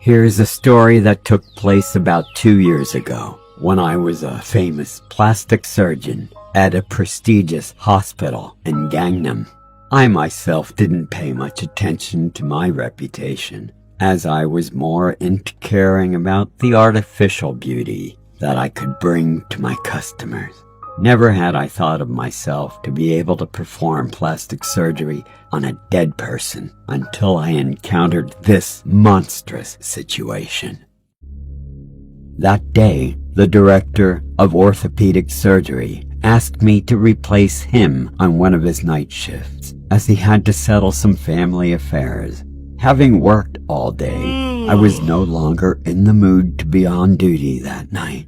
Here's a story that took place about 2 years ago, when I was a famous plastic surgeon at a prestigious hospital in Gangnam. I myself didn't pay much attention to my reputation, as I was more into caring about the artificial beauty that I could bring to my customers. Never had I thought of myself to be able to perform plastic surgery on a dead person until I encountered this monstrous situation. That day, the director of orthopedic surgery asked me to replace him on one of his night shifts, as he had to settle some family affairs. Having worked all day, I was no longer in the mood to be on duty that night.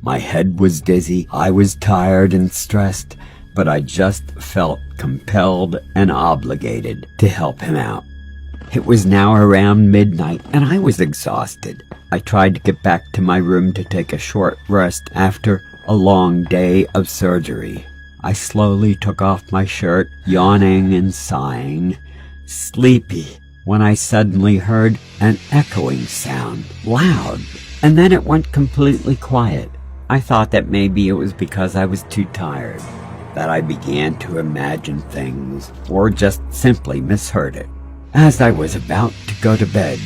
My head was dizzy, I was tired and stressed, but I just felt compelled and obligated to help him out. It was now around midnight, and I was exhausted. I tried to get back to my room to take a short rest after a long day of surgery. I slowly took off my shirt, yawning and sighing, sleepy, when I suddenly heard an echoing sound, loud, and then it went completely quiet. I thought that maybe it was because I was too tired, that I began to imagine things, or just simply misheard it. As I was about to go to bed,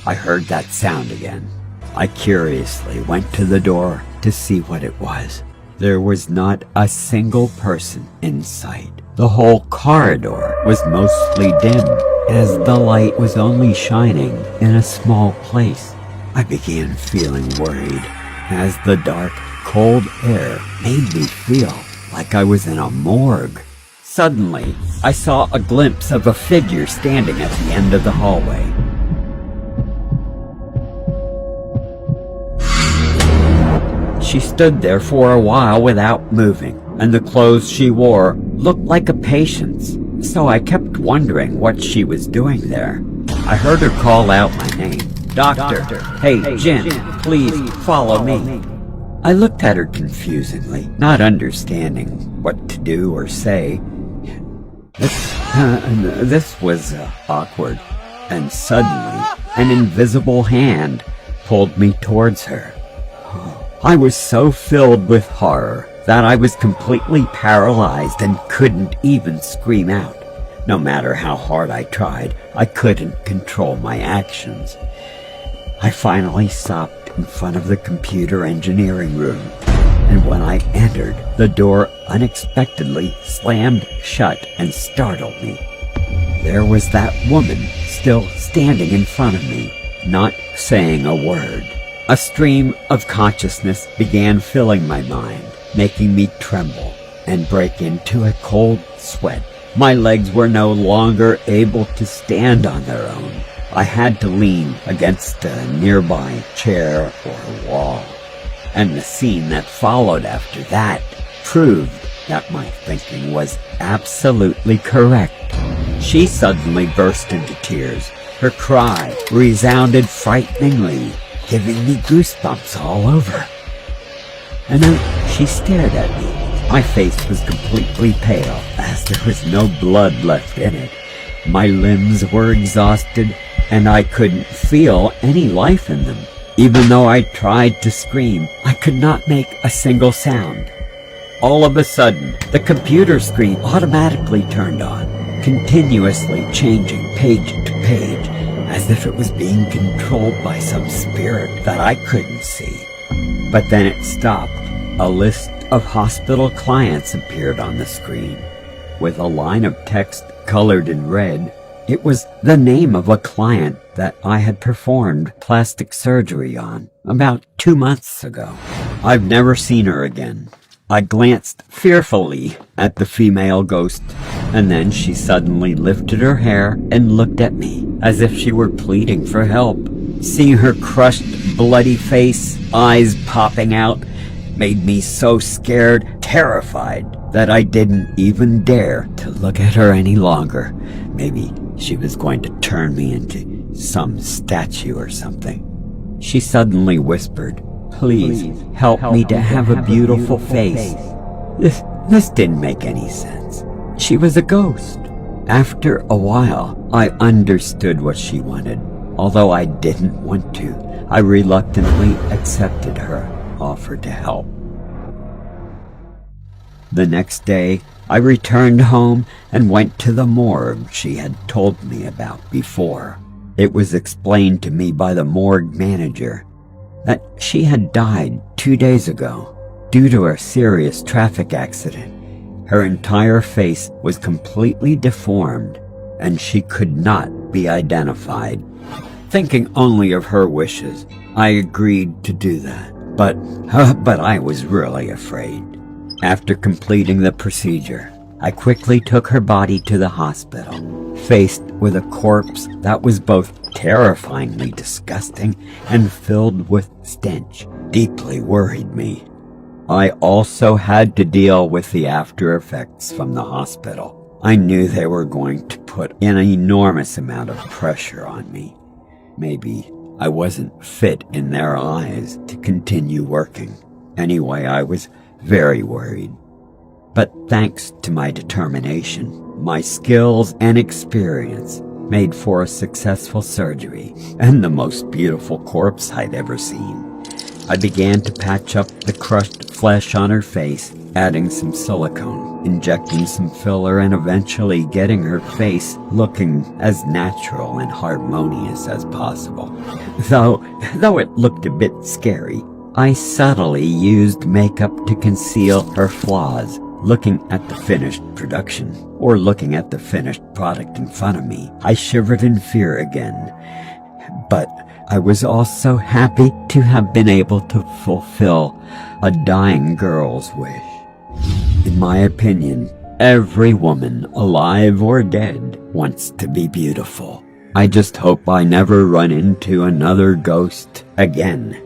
I heard that sound again. I curiously went to the door to see what it was. There was not a single person in sight. The whole corridor was mostly dim, as the light was only shining in a small place. I began feeling worried, as the dark, cold air made me feel like I was in a morgue. Suddenly, I saw a glimpse of a figure standing at the end of the hallway. She stood there for a while without moving, and the clothes she wore looked like a patient's, so I kept wondering what she was doing there. I heard her call out my name. "Doctor, hey, Jin, please follow me." I looked at her confusingly, not understanding what to do or say. This was awkward, and suddenly an invisible hand pulled me towards her. I was so filled with horror that I was completely paralyzed and couldn't even scream out. No matter how hard I tried, I couldn't control my actions. I finally stopped in front of the computer engineering room, and when I entered, the door unexpectedly slammed shut and startled me. There was that woman still standing in front of me, not saying a word. A stream of consciousness began filling my mind, making me tremble and break into a cold sweat. My legs were no longer able to stand on their own. I had to lean against a nearby chair or wall, and the scene that followed after that proved that my thinking was absolutely correct. She suddenly burst into tears. Her cry resounded frighteningly, giving me goosebumps all over. And then she stared at me. My face was completely pale, as there was no blood left in it. My limbs were exhausted, and I couldn't feel any life in them. Even though I tried to scream, I could not make a single sound. All of a sudden, the computer screen automatically turned on, continuously changing page to page, as if it was being controlled by some spirit that I couldn't see. But then it stopped. A list of hospital clients appeared on the screen, with a line of text colored in red. It was the name of a client that I had performed plastic surgery on about 2 months ago. I've never seen her again. I glanced fearfully at the female ghost, and then she suddenly lifted her hair and looked at me as if she were pleading for help. Seeing her crushed, bloody face, eyes popping out, made me so scared, terrified, that I didn't even dare to look at her any longer. Maybe she was going to turn me into some statue or something. She suddenly whispered, "Please help me to have a beautiful face." This didn't make any sense. She was a ghost. After a while, I understood what she wanted. Although I didn't want to, I reluctantly accepted her offer to help. The next day, I returned home and went to the morgue she had told me about before. It was explained to me by the morgue manager that she had died 2 days ago due to a serious traffic accident. Her entire face was completely deformed, and she could not be identified. Thinking only of her wishes, I agreed to do that, but I was really afraid. After completing the procedure, I quickly took her body to the hospital. Faced with a corpse that was both terrifyingly disgusting and filled with stench, deeply worried me. I also had to deal with the after effects from the hospital. I knew they were going to put an enormous amount of pressure on me. Maybe I wasn't fit in their eyes to continue working. Anyway, I was very worried. But thanks to my determination, my skills and experience made for a successful surgery and the most beautiful corpse I'd ever seen. I began to patch up the crushed flesh on her face, adding some silicone, injecting some filler, and eventually getting her face looking as natural and harmonious as possible. Though it looked a bit scary, I subtly used makeup to conceal her flaws. Looking at the finished production, or looking at the finished product in front of me, I shivered in fear again. But I was also happy to have been able to fulfill a dying girl's wish. In my opinion, every woman, alive or dead, wants to be beautiful. I just hope I never run into another ghost again.